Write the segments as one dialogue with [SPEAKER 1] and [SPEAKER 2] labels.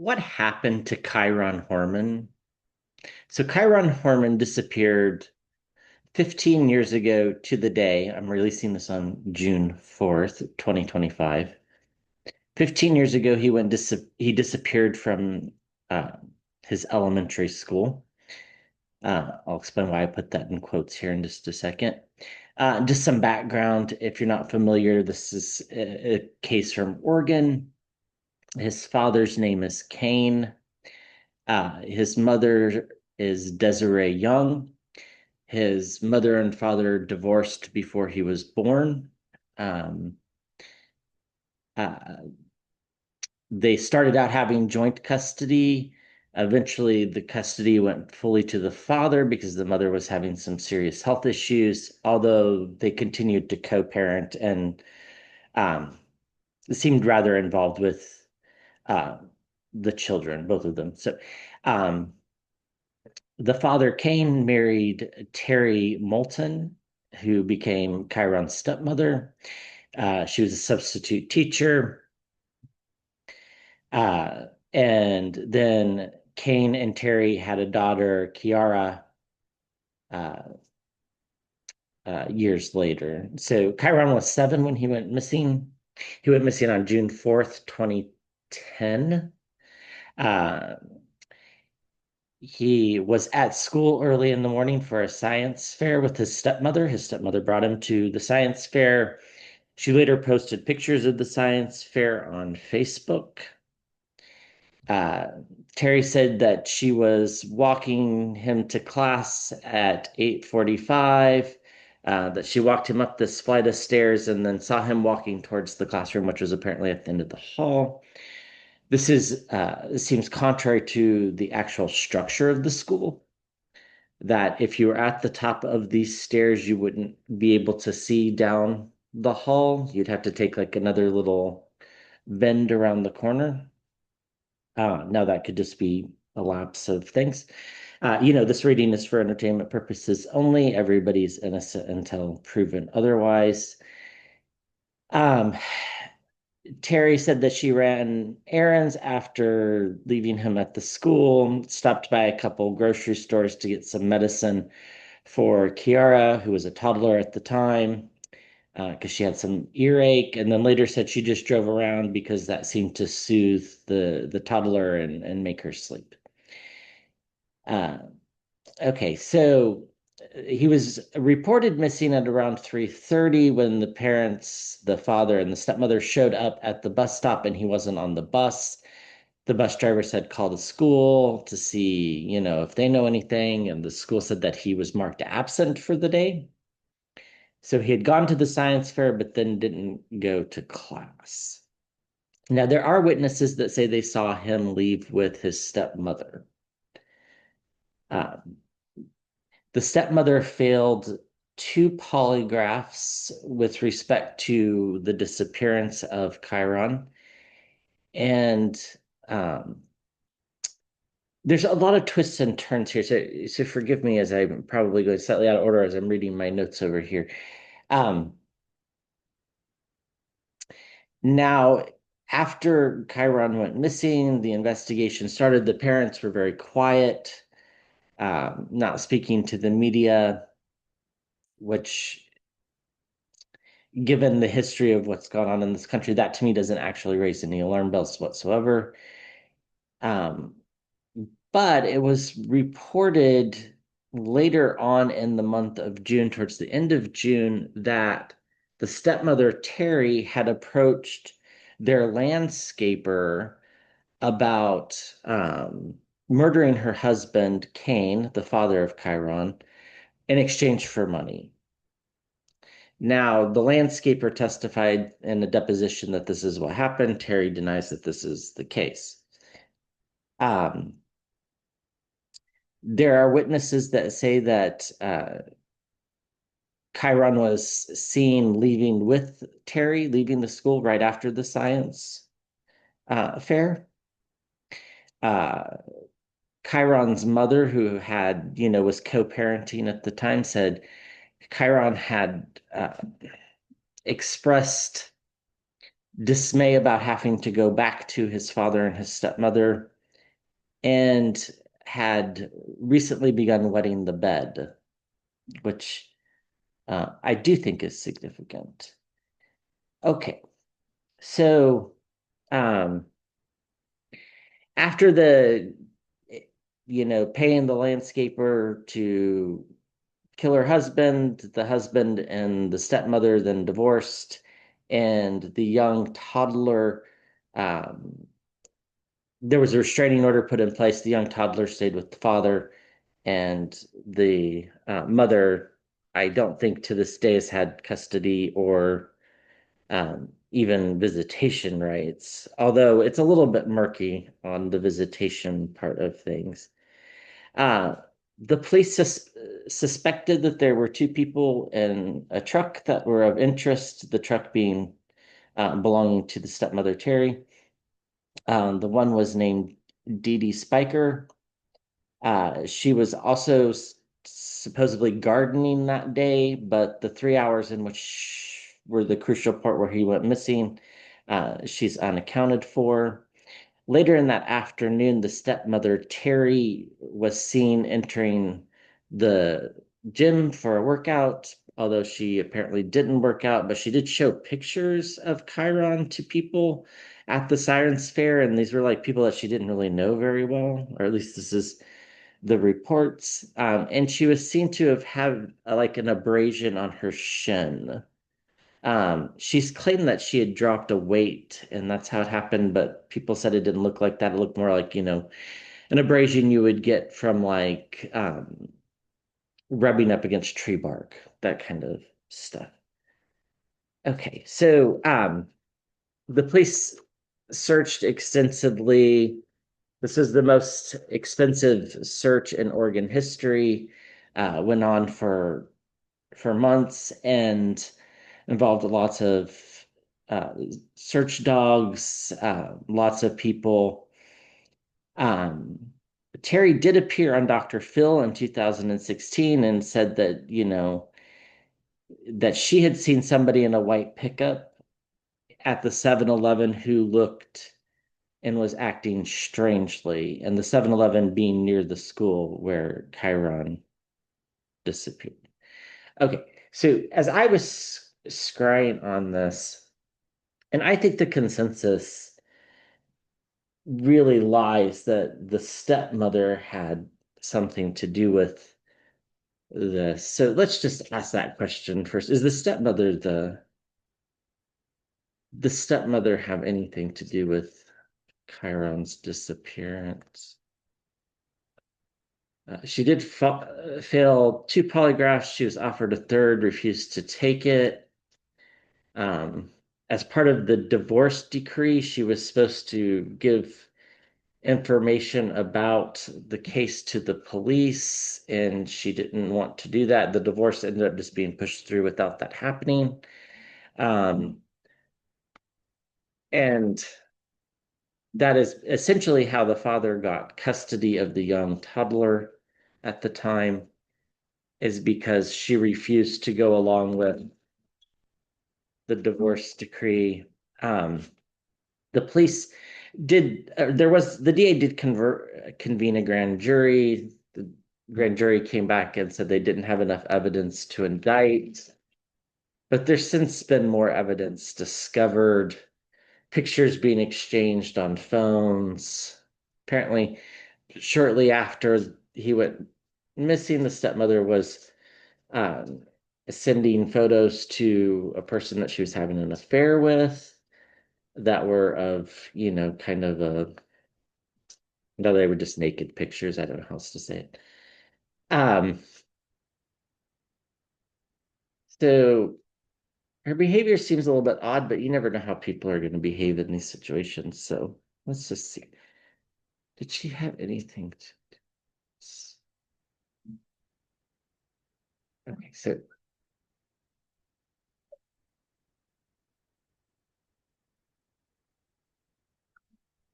[SPEAKER 1] What happened to Kyron Horman? So Kyron Horman disappeared 15 years ago to the day. I'm releasing this on June 4th, 2025. 15 years ago, he disappeared from uh, his elementary school. I'll explain why I put that in quotes here in just a second. Just some background, if you're not familiar, this is a case from Oregon. His father's name is Kane. His mother is Desiree Young. His mother and father divorced before he was born. Um, uh, they started out having joint custody. Eventually, the custody went fully to the father because the mother was having some serious health issues, although they continued to co-parent and um, seemed rather involved with uh, the children, both of them. So, um, the father, Kane, married Terri Moulton, who became Kyron's stepmother. She was a substitute teacher. Uh, and then Kane and Terri had a daughter, Kiara, uh, years later. So Kyron was 7 when he went missing. He went missing on June 4th, 2010. Uh, He was at school early in the morning for a science fair with his stepmother. His stepmother brought him to the science fair. She later posted pictures of the science fair on Facebook. Uh, Terri said that she was walking him to class at 8:45, that she walked him up this flight of stairs and then saw him walking towards the classroom, which was apparently at the end of the hall. This seems contrary to the actual structure of the school, that if you were at the top of these stairs, you wouldn't be able to see down the hall. You'd have to take like another little bend around the corner. Now that could just be a lapse of things. This reading is for entertainment purposes only. Everybody's innocent until proven otherwise. Um, Terri said that she ran errands after leaving him at the school, stopped by a couple grocery stores to get some medicine for Kiara, who was a toddler at the time, because she had some earache, and then later said she just drove around because that seemed to soothe the toddler and make her sleep. Uh, okay, so he was reported missing at around 3:30 when the parents, the father and the stepmother showed up at the bus stop and he wasn't on the bus. The bus driver said call the school to see, if they know anything, and the school said that he was marked absent for the day. So he had gone to the science fair, but then didn't go to class. Now, there are witnesses that say they saw him leave with his stepmother. Um, the stepmother failed 2 polygraphs with respect to the disappearance of Chiron. And um, there's a lot of twists and turns here. So forgive me as I'm probably going slightly out of order as I'm reading my notes over here. Um, Now, after Chiron went missing, the investigation started. The parents were very quiet, not speaking to the media, which, given the history of what's gone on in this country, that to me doesn't actually raise any alarm bells whatsoever. Um, but it was reported later on in the month of June, towards the end of June, that the stepmother, Terri, had approached their landscaper about murdering her husband, Cain, the father of Chiron, in exchange for money. Now, the landscaper testified in a deposition that this is what happened. Terri denies that this is the case. Um, there are witnesses that say that Chiron was seen leaving with Terri, leaving the school right after the science fair. Uh, Chiron's mother, who was co-parenting at the time, said Chiron had expressed dismay about having to go back to his father and his stepmother, and had recently begun wetting the bed, which I do think is significant. Okay, so um, after paying the landscaper to kill her husband, the husband and the stepmother then divorced, and the young toddler, um, there was a restraining order put in place. The young toddler stayed with the father, and the mother, I don't think to this day has had custody or even visitation rights, although it's a little bit murky on the visitation part of things. Uh, the police suspected that there were two people in a truck that were of interest, the truck being belonging to the stepmother, Terri. The one was named Dee Dee Spiker. She was also supposedly gardening that day, but the 3 hours in which were the crucial part where he went missing, she's unaccounted for. Later in that afternoon, the stepmother, Terri, was seen entering the gym for a workout, although she apparently didn't work out, but she did show pictures of Kyron to people at the Sirens Fair, and these were like people that she didn't really know very well, or at least this is the reports. And she was seen to have had like an abrasion on her shin. She's claimed that she had dropped a weight and that's how it happened, but people said it didn't look like that. It looked more like, an abrasion you would get from like rubbing up against tree bark, that kind of stuff. Okay, so the police searched extensively. This is the most expensive search in Oregon history. Went on for months and involved lots of uh, search dogs, lots of people. Um, Terri did appear on Dr. Phil in 2016 and said that, that she had seen somebody in a white pickup at the 7-Eleven who looked and was acting strangely, and the 7-Eleven being near the school where Kyron disappeared. Okay, so as I was scrying on this, and I think the consensus really lies that the stepmother had something to do with this. So let's just ask that question first. Is the stepmother have anything to do with Chiron's disappearance? She did fail two polygraphs. She was offered a third, refused to take it. Um, as part of the divorce decree, she was supposed to give information about the case to the police, and she didn't want to do that. The divorce ended up just being pushed through without that happening. Um, and that is essentially how the father got custody of the young toddler at the time, is because she refused to go along with the divorce decree. Um, the police the DA did convene a grand jury. The grand jury came back and said they didn't have enough evidence to indict, but there's since been more evidence discovered, pictures being exchanged on phones. Apparently, shortly after he went missing, the stepmother was um, sending photos to a person that she was having an affair with that were of, kind of a, no, they were just naked pictures. I don't know how else to say it. Um, so her behavior seems a little bit odd, but you never know how people are going to behave in these situations. So let's just see. Did she have anything to Okay, so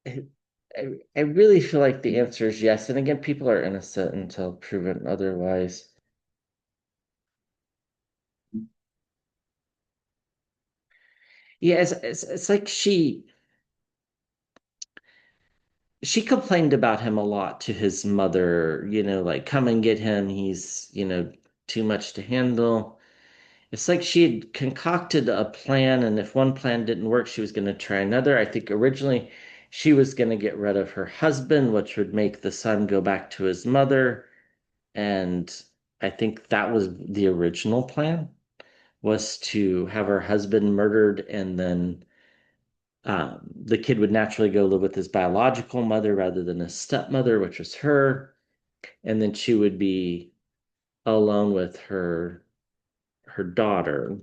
[SPEAKER 1] I, I really feel like the answer is yes. And again, people are innocent until proven otherwise. Yeah, it's like she complained about him a lot to his mother, like come and get him. He's, too much to handle. It's like she had concocted a plan, and if one plan didn't work, she was going to try another. I think originally she was going to get rid of her husband, which would make the son go back to his mother. And I think that was the original plan, was to have her husband murdered, and then the kid would naturally go live with his biological mother rather than his stepmother, which was her. And then she would be alone with her daughter.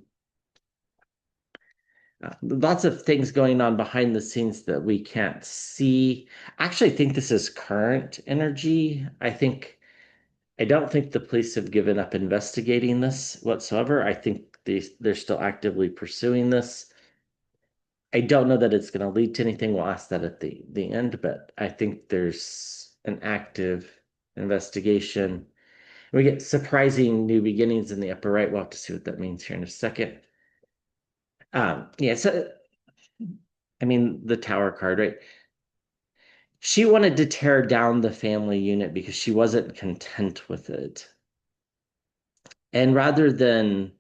[SPEAKER 1] Lots of things going on behind the scenes that we can't see. I actually think this is current energy. I don't think the police have given up investigating this whatsoever. I think they're still actively pursuing this. I don't know that it's going to lead to anything. We'll ask that at the end, but I think there's an active investigation. We get surprising new beginnings in the upper right. We'll have to see what that means here in a second. Yeah, so I mean the tower card, right? She wanted to tear down the family unit because she wasn't content with it. And rather than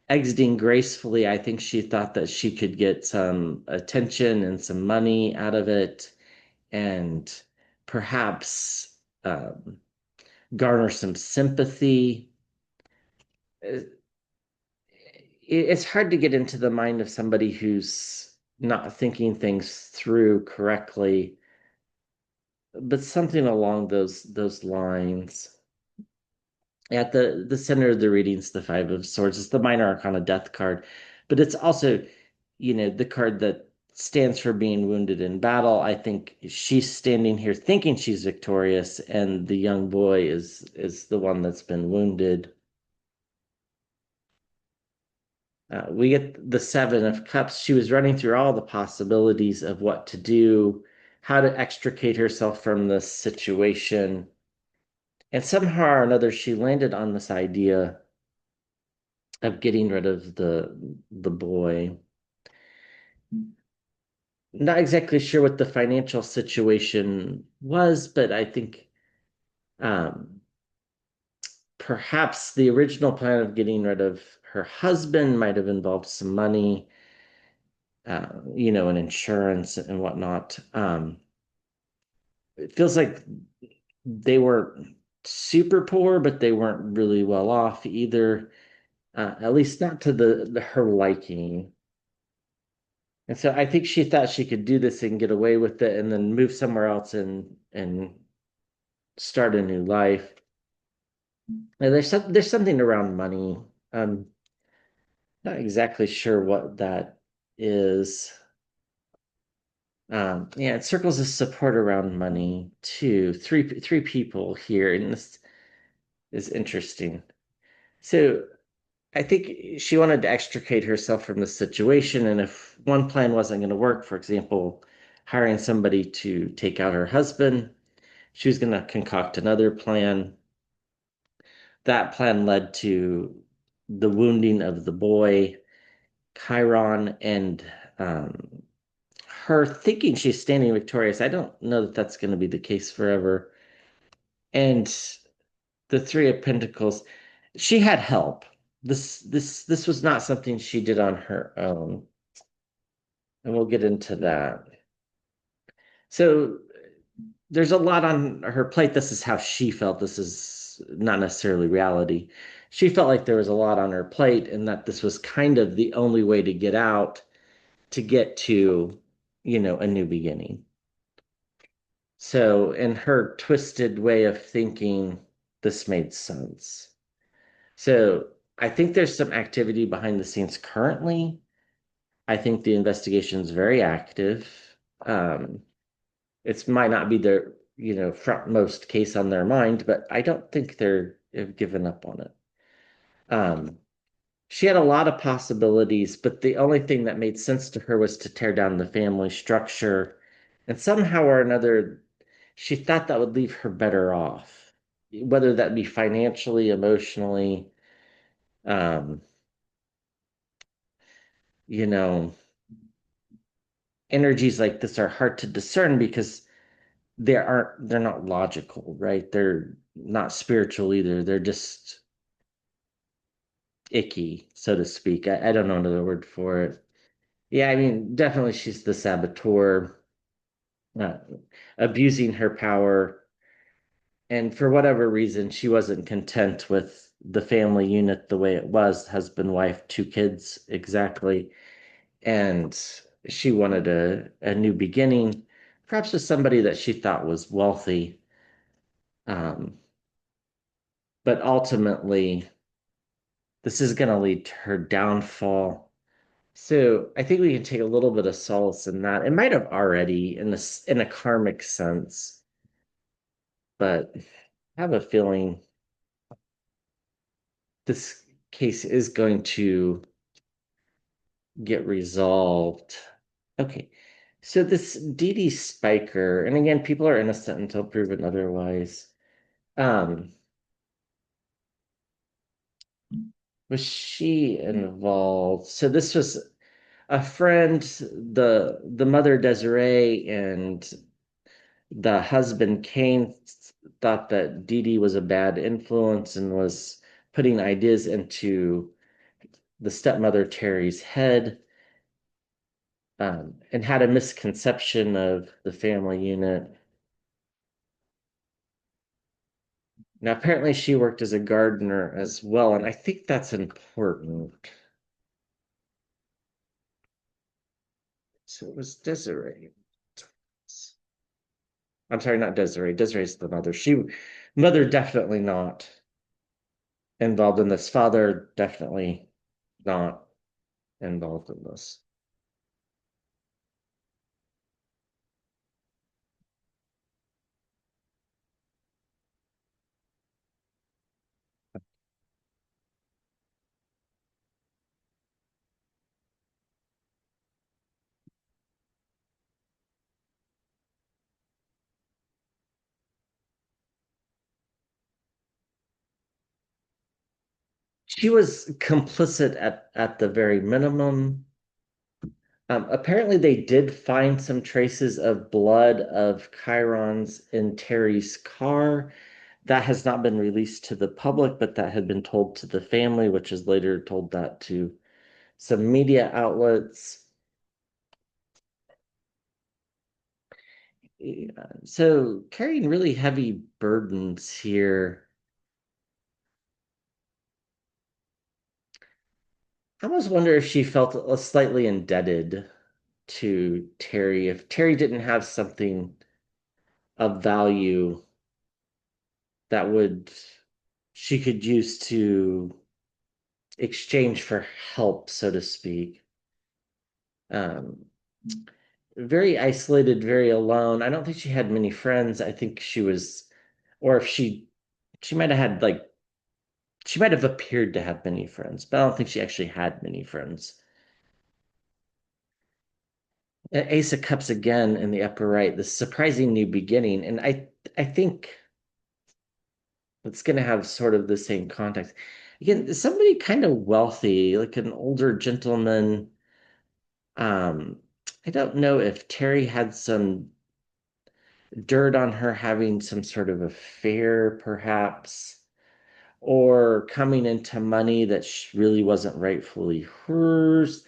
[SPEAKER 1] exiting gracefully, I think she thought that she could get some attention and some money out of it and perhaps garner some sympathy. It's hard to get into the mind of somebody who's not thinking things through correctly, but something along those lines. At the center of the reading's the Five of Swords. It's the minor arcana death card, but it's also, the card that stands for being wounded in battle. I think she's standing here thinking she's victorious, and the young boy is the one that's been wounded. We get the Seven of Cups. She was running through all the possibilities of what to do, how to extricate herself from this situation. And somehow or another, she landed on this idea of getting rid of the boy. Not exactly sure what the financial situation was, but I think um, perhaps the original plan of getting rid of her husband might have involved some money, and insurance and whatnot. It feels like they weren't super poor, but they weren't really well off either, at least not to her liking. And so I think she thought she could do this and get away with it and then move somewhere else and start a new life. And there's something around money. I'm not exactly sure what that is. Yeah, it circles of support around money too. Three people here, and this is interesting. So I think she wanted to extricate herself from the situation, and if one plan wasn't going to work, for example, hiring somebody to take out her husband, she was going to concoct another plan. That plan led to the wounding of the boy, Kyron, and um, her thinking she's standing victorious. I don't know that that's going to be the case forever. And the Three of Pentacles, she had help. This was not something she did on her own, and we'll get into that. So there's a lot on her plate. This is how she felt. This is not necessarily reality. She felt like there was a lot on her plate, and that this was kind of the only way to get out, to get to, a new beginning. So, in her twisted way of thinking, this made sense. So, I think there's some activity behind the scenes currently. I think the investigation is very active. Um, it might not be their, frontmost case on their mind, but I don't think they've given up on it. Um, she had a lot of possibilities, but the only thing that made sense to her was to tear down the family structure. And somehow or another, she thought that would leave her better off, whether that be financially, emotionally. Um, you know, energies like this are hard to discern because they're not logical, right? They're not spiritual either. They're just icky, so to speak. I don't know another word for it. Yeah, I mean, definitely she's the saboteur, uh, abusing her power. And for whatever reason, she wasn't content with the family unit the way it was, husband, wife, two kids, exactly. And she wanted a new beginning, perhaps with somebody that she thought was wealthy. Um, but ultimately, this is going to lead to her downfall. So I think we can take a little bit of solace in that. It might have already in a karmic sense, but I have a feeling this case is going to get resolved. Okay. So this Dee Dee Spiker, and again, people are innocent until proven otherwise. Um, was she involved? So this was a friend, the mother Desiree and the husband Kane thought that Dee Dee was a bad influence and was putting ideas into the stepmother Terry's head, and had a misconception of the family unit. Now, apparently, she worked as a gardener as well, and I think that's important. So it was Desiree. I'm sorry, not Desiree. Desiree's the mother. Mother definitely not involved in this. Father definitely not involved in this. She was complicit at the very minimum. Apparently, they did find some traces of blood of Chiron's in Terry's car. That has not been released to the public, but that had been told to the family, which is later told that to some media outlets. Yeah, so carrying really heavy burdens here. I almost wonder if she felt slightly indebted to Terry. If Terry didn't have something of value that would she could use to exchange for help, so to speak. Um, very isolated, very alone. I don't think she had many friends. I think she was, or if she might have had like, she might have appeared to have many friends, but I don't think she actually had many friends. Ace of Cups again in the upper right, the surprising new beginning. And I think it's going to have sort of the same context. Again, somebody kind of wealthy, like an older gentleman. Um, I don't know if Terry had some dirt on her having some sort of affair, perhaps, or coming into money that really wasn't rightfully hers.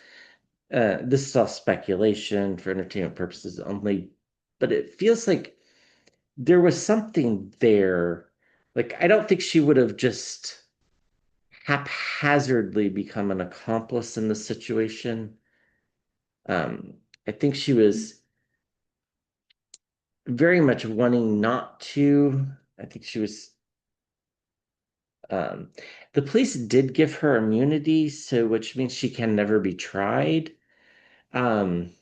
[SPEAKER 1] This is all speculation for entertainment purposes only, but it feels like there was something there. Like, I don't think she would have just haphazardly become an accomplice in the situation. Um, I think she was very much wanting not to. I think she was Um, the police did give her immunity, so which means she can never be tried. Um,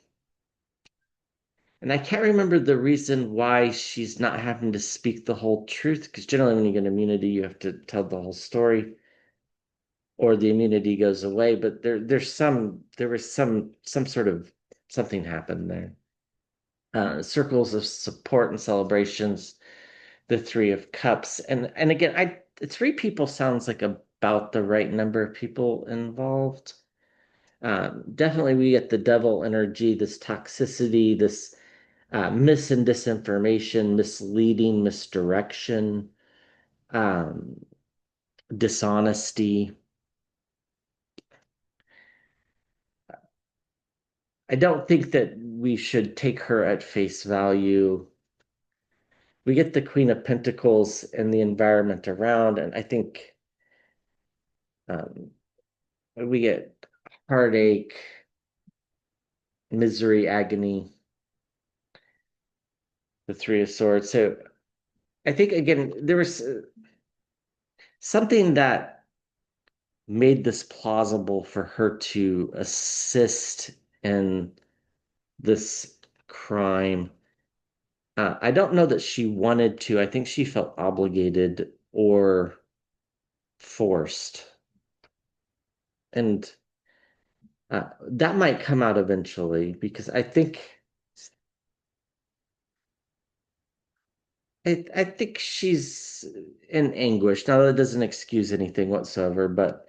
[SPEAKER 1] and I can't remember the reason why she's not having to speak the whole truth, because generally when you get immunity, you have to tell the whole story, or the immunity goes away. But there was some sort of something happened there. Circles of support and celebrations, the Three of Cups, and again, three people sounds like about the right number of people involved. Definitely we get the devil energy, this toxicity, this mis and disinformation, misleading, misdirection, um, dishonesty. I don't think that we should take her at face value. We get the Queen of Pentacles and the environment around, and I think um, we get heartache, misery, agony, the Three of Swords. So I think again, there was something that made this plausible for her to assist in this crime. I don't know that she wanted to. I think she felt obligated or forced. And that might come out eventually because I think she's in anguish. Now that doesn't excuse anything whatsoever, but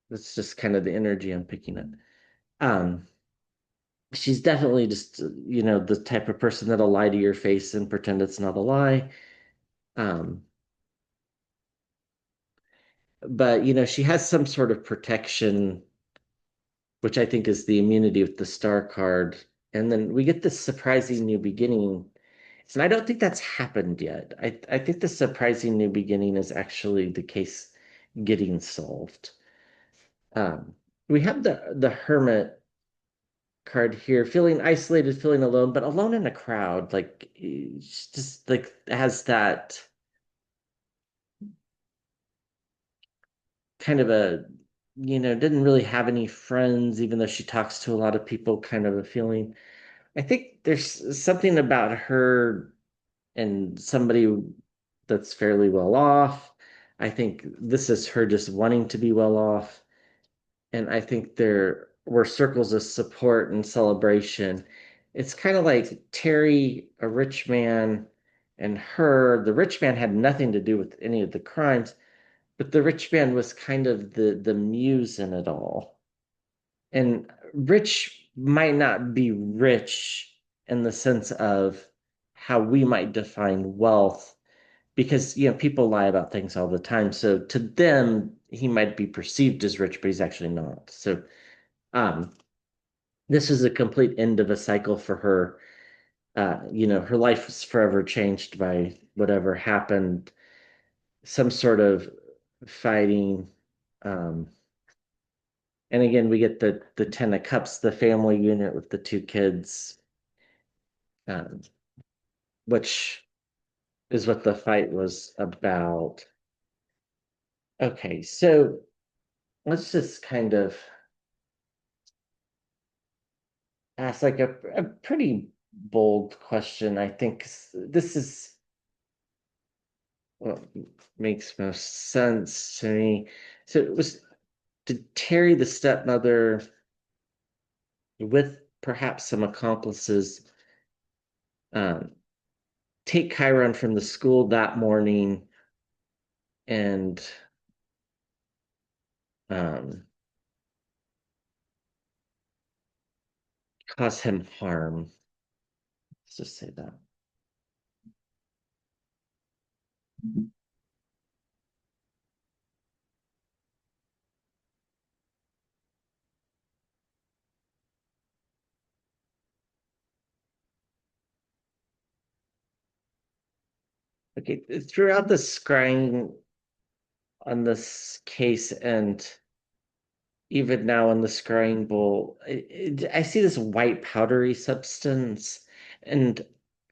[SPEAKER 1] that's just kind of the energy I'm picking up. Um, she's definitely just, the type of person that'll lie to your face and pretend it's not a lie. Um, but she has some sort of protection, which I think is the immunity with the star card. And then we get this surprising new beginning. And I don't think that's happened yet. I think the surprising new beginning is actually the case getting solved. Um, we have the hermit card here, feeling isolated, feeling alone, but alone in a crowd. Like, it's just like has that kind of didn't really have any friends, even though she talks to a lot of people, kind of a feeling. I think there's something about her and somebody that's fairly well off. I think this is her just wanting to be well off. And I think there were circles of support and celebration. It's kind of like Terry, a rich man, and her. The rich man had nothing to do with any of the crimes, but the rich man was kind of the muse in it all. And rich might not be rich in the sense of how we might define wealth, because people lie about things all the time. So to them, he might be perceived as rich, but he's actually not. So um, this is a complete end of a cycle for her. Her life was forever changed by whatever happened, some sort of fighting. Um, and again, we get the Ten of Cups, the family unit with the two kids, um, which is what the fight was about. Okay, so let's just kind of ask like a pretty bold question. I think this is what makes most sense to me. So it was, did Terry, the stepmother, with perhaps some accomplices, um, take Kyron from the school that morning and um, cause him harm? Let's just say that. Okay, throughout the scrying on this case and even now in the scrying bowl, I see this white powdery substance, and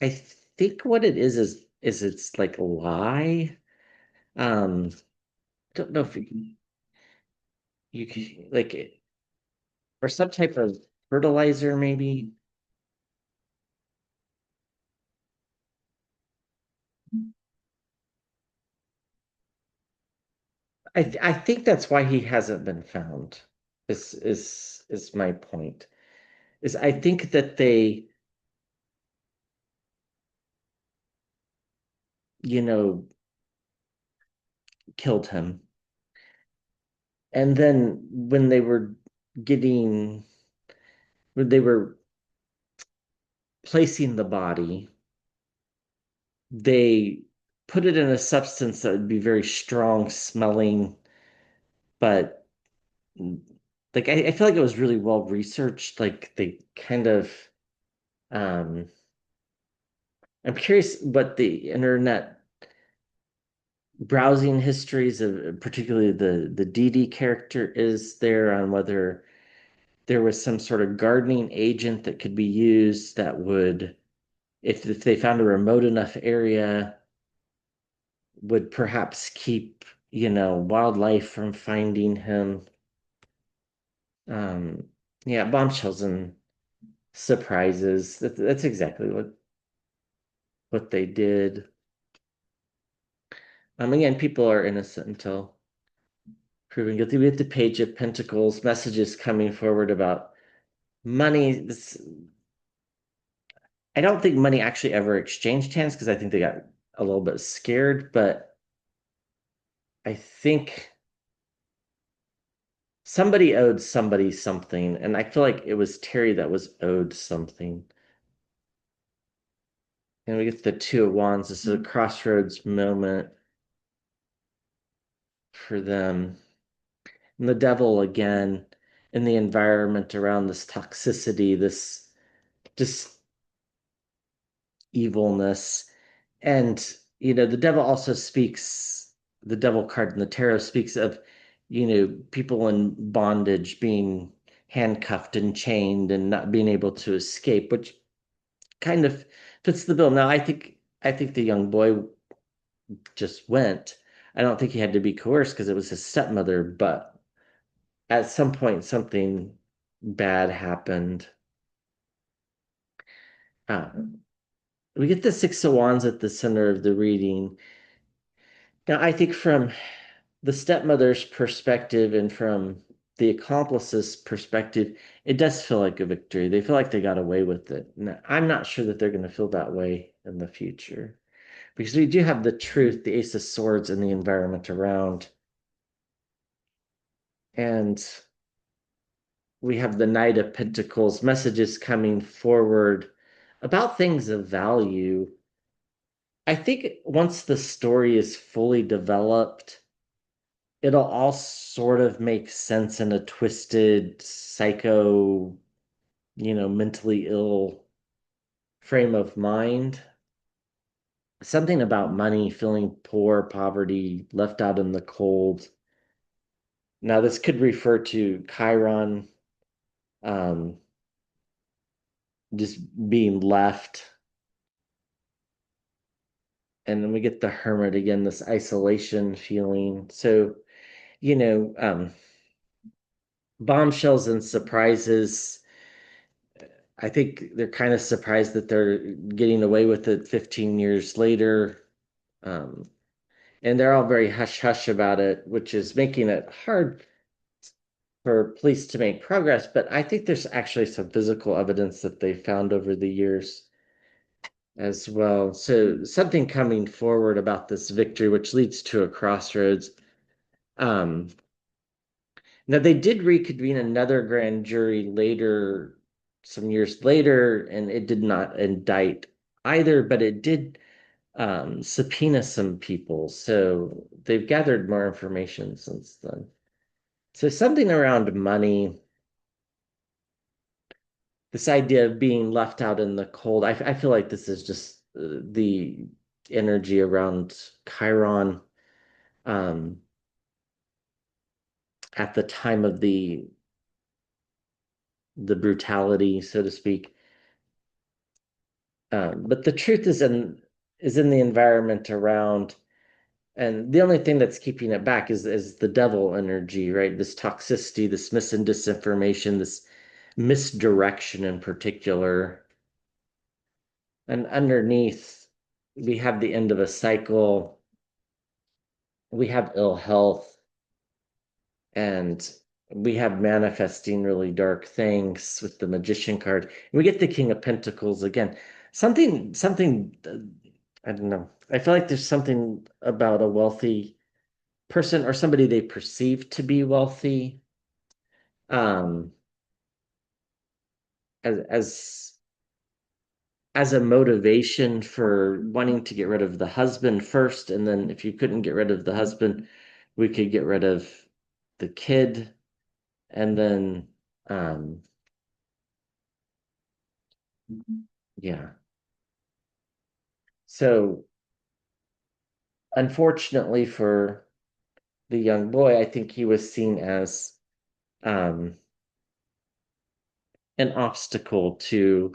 [SPEAKER 1] I think what it is it's like lye. Don't know if you can like it, or some type of fertilizer, maybe. I think that's why he hasn't been found. Is my point. Is I think that they, you know, killed him. And then when they were getting, they were placing the body, they put it in a substance that would be very strong smelling, but like I feel like it was really well researched. Like they kind of um I'm curious what the internet browsing histories of particularly the Dee Dee character is there on whether there was some sort of gardening agent that could be used that would, if they found a remote enough area, would perhaps keep, wildlife from finding him. Um, yeah, bombshells and surprises. That's exactly what they did. Again, people are innocent until proven guilty. We have the Page of Pentacles, messages coming forward about money. I don't think money actually ever exchanged hands because I think they got a little bit scared, but I think somebody owed somebody something, and I feel like it was Terri that was owed something. And we get the Two of Wands. This is a crossroads moment for them. And the devil again in the environment around this toxicity, this just evilness. And, the devil also speaks, the devil card in the tarot speaks of, people in bondage being handcuffed and chained and not being able to escape, which kind of fits the bill. Now, I think the young boy just went. I don't think he had to be coerced because it was his stepmother, but at some point something bad happened. Uh, we get the Six of Wands at the center of the reading. Now, I think from the stepmother's perspective and from the accomplice's perspective, it does feel like a victory. They feel like they got away with it. Now, I'm not sure that they're going to feel that way in the future because we do have the truth, the Ace of Swords, and the environment around. And we have the Knight of Pentacles, messages coming forward about things of value. I think once the story is fully developed, it'll all sort of make sense in a twisted, psycho, mentally ill frame of mind. Something about money, feeling poor, poverty, left out in the cold. Now, this could refer to Chiron, um, just being left. And then we get the Hermit again, this isolation feeling. So, you know, um, bombshells and surprises. I think they're kind of surprised that they're getting away with it 15 years later. Um, and they're all very hush hush about it, which is making it hard for police to make progress. But I think there's actually some physical evidence that they found over the years as well. So something coming forward about this victory, which leads to a crossroads. Um, Now they did reconvene another grand jury later, some years later, and it did not indict either, but it did subpoena some people. So they've gathered more information since then. So something around money, this idea of being left out in the cold. I feel like this is just the energy around Chiron um, at the time of the brutality, so to speak. But the truth is in the environment around, and the only thing that's keeping it back is the devil energy, right? This toxicity, this mis and disinformation, this misdirection in particular. And underneath, we have the end of a cycle. We have ill health, and we have manifesting really dark things with the Magician card. And we get the King of Pentacles again. Something. I don't know. I feel like there's something about a wealthy person or somebody they perceive to be wealthy. um, as as a motivation for wanting to get rid of the husband first, and then if you couldn't get rid of the husband, we could get rid of the kid, and then yeah. So unfortunately for the young boy, I think he was seen as um an obstacle to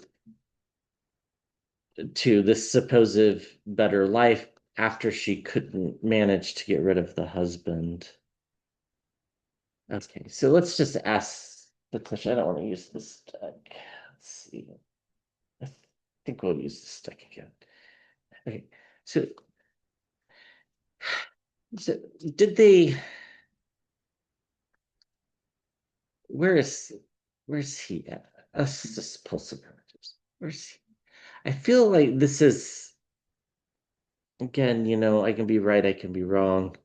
[SPEAKER 1] this supposed better life after she couldn't manage to get rid of the husband. Okay, so let's just ask the question. I don't want to use this deck. Let's see. I think we'll use this deck again. Okay, so, so did they? Where is where's he at? Let's just pull some images. Where's he? I feel like this is again. I can be right. I can be wrong.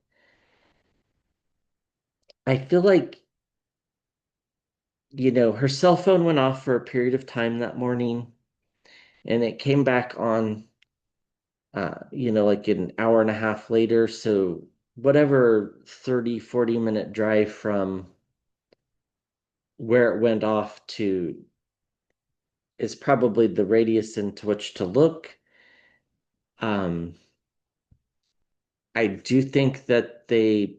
[SPEAKER 1] I feel like her cell phone went off for a period of time that morning, and it came back on like an hour and a half later. So whatever 30-40 minute drive from where it went off to is probably the radius into which to look. Um, I do think that they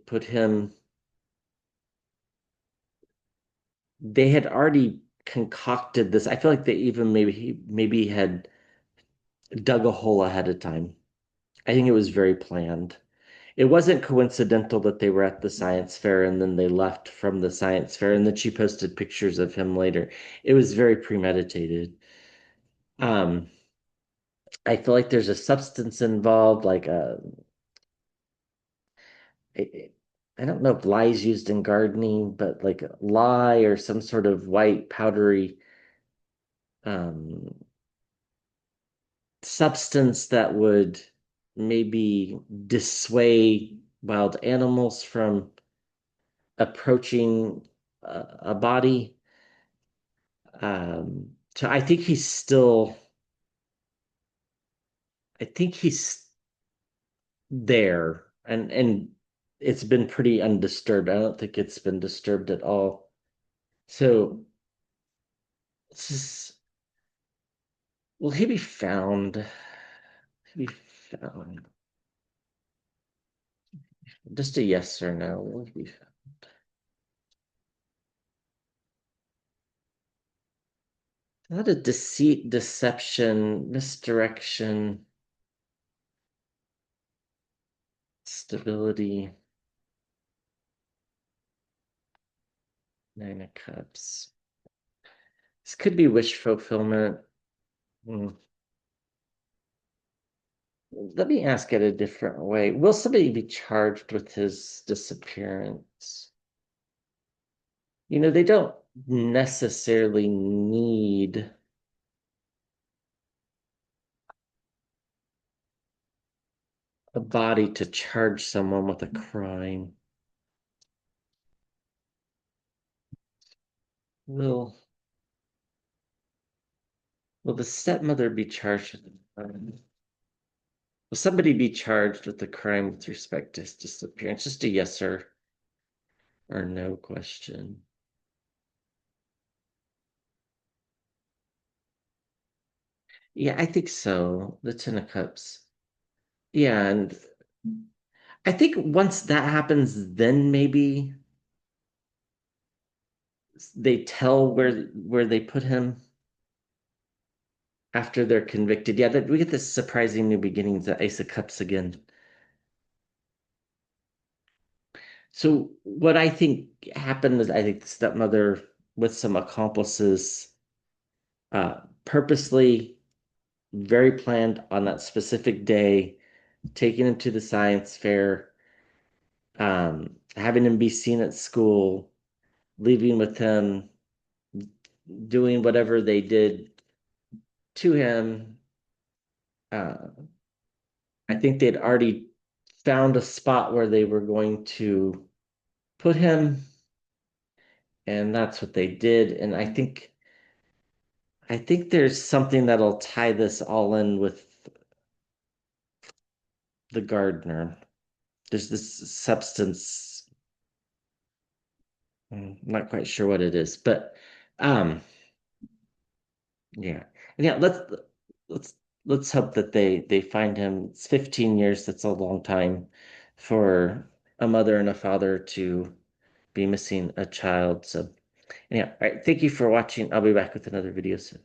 [SPEAKER 1] had already concocted this. I feel like they even maybe had dug a hole ahead of time. I think it was very planned. It wasn't coincidental that they were at the science fair and then they left from the science fair and then she posted pictures of him later. It was very premeditated. Um, I feel like there's a substance involved, like I I don't know if lye is used in gardening, but like lye or some sort of white powdery um, substance that would maybe dissuade wild animals from approaching a body. So I think he's there, and it's been pretty undisturbed. I don't think it's been disturbed at all. So, this is, will he be found? He be found? Just a yes or no. Will he be found? A lot of deceit, deception, misdirection, stability. Nine of Cups. This could be wish fulfillment. Hmm. Let me ask it a different way. Will somebody be charged with his disappearance? They don't necessarily need a body to charge someone with a crime. Will will the stepmother be charged with a crime? Will somebody be charged with the crime with respect to his disappearance? Just a yes or no question. Yeah, I think so. The Ten of Cups. Yeah, and I think once that happens, then maybe they tell where they put him after they're convicted. Yeah, that we get this surprising new beginnings, the Ace of Cups again. So what I think happened is I think the stepmother with some accomplices purposely, very planned on that specific day, taking him to the science fair, having him be seen at school, leaving with him, doing whatever they did to him. Uh, I think they'd already found a spot where they were going to put him. And that's what they did. And I think there's something that'll tie this all in with the gardener. There's this substance, I'm not quite sure what it is, but yeah. And yeah, let's let's hope that they find him. It's 15 years, that's a long time for a mother and a father to be missing a child. So, yeah, all right, thank you for watching. I'll be back with another video soon.